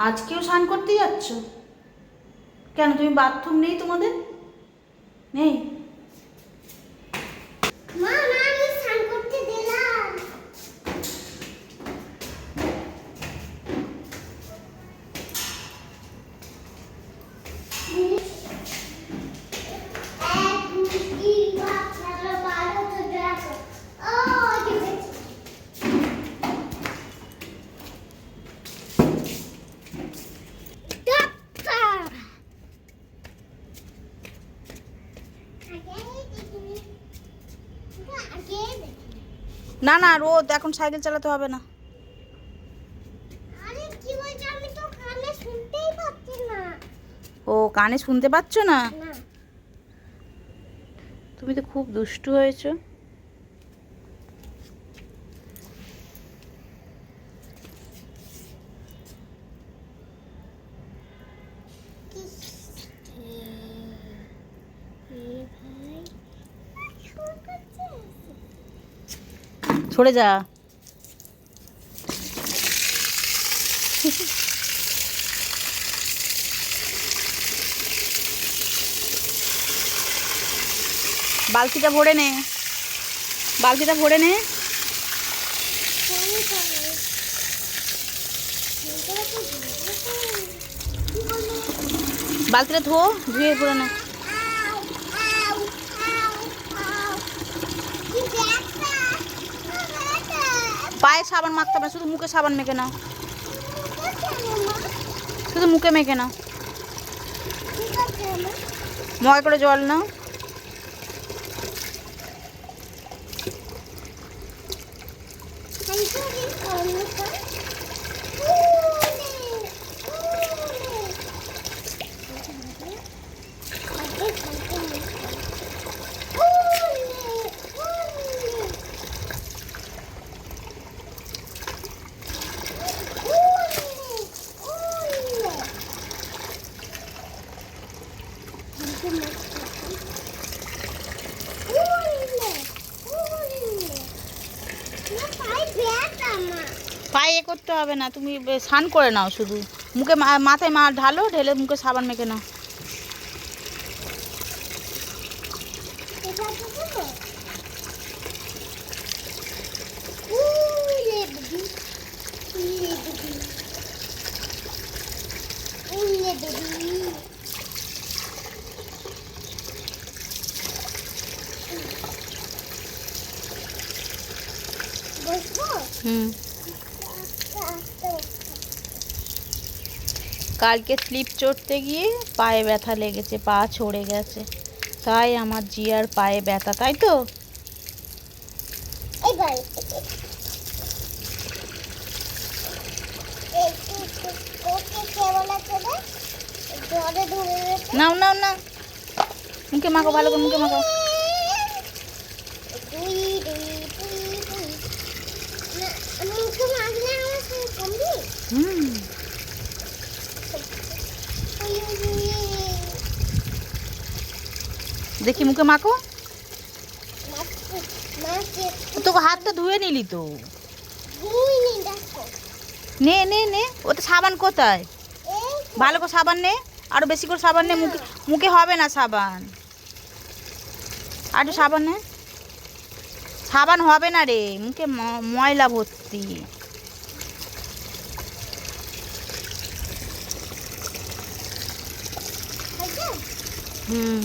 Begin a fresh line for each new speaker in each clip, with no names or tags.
আজকেও স্নান করতে যাচ্ছ? কেন, তুমি বাথরুম নেই তোমাদের? নেই? না না, রোদ, এখন সাইকেল চালাতে হবে না। ও, কানে শুনতে পাচ্ছ না? তুমি তো খুব দুষ্টু হয়েছো। সরে যা। বালতিটা ভরে নে, বালতিটা ভরে নে। বালতিটা ধুয়ে ভরে নে। পায়ে সাবান মাখতে হবে না, শুধু মুখে সাবান মেখে নাও, শুধু মুখে মেখে নাও। ময় করে জল নাও। পায়ে করতে হবে না, তুমি স্নান করে নাও, শুধু মুখে মাথায় ঢালো, ঢেলে মুখে সাবান মেখে নাও। কালকে স্লিপ চড়তে গিয়ে পায়ে ব্যথা লেগেছে, পা ছড়ে গেছে, তাই আমার জিয়ার পায়ে ব্যথা, তাই তো? নাও নাও নাও, মুখে মাখো, ভালো করে মুখে মাখো। দেখি মুখে মাখো। তোকে হাতটা ধুয়ে নিলি তো। নে নে নে, ওতে সাবান কোথায়? ভালো করে সাবান নে, আরো বেশি করে সাবান নে। মুখে মুখে হবে না সাবান, আর একটু সাবান নে। সাবান হবে না রে, মুখে ময়লা ভর্তি। হুম।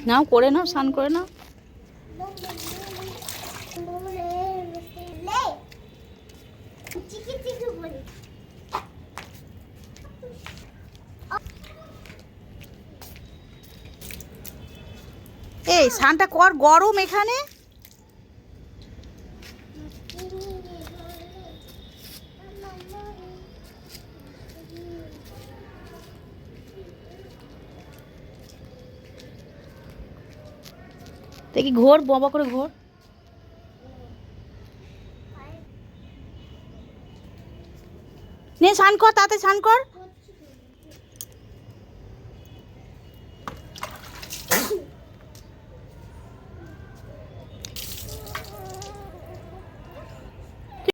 নাও, করে নাও, স্নান করে নাও। এই স্নানটা কর, গরম এখানে। দেখি ঘোর, বাবা করে ঘোর। নে স্নান কর, তাতে স্নান কর।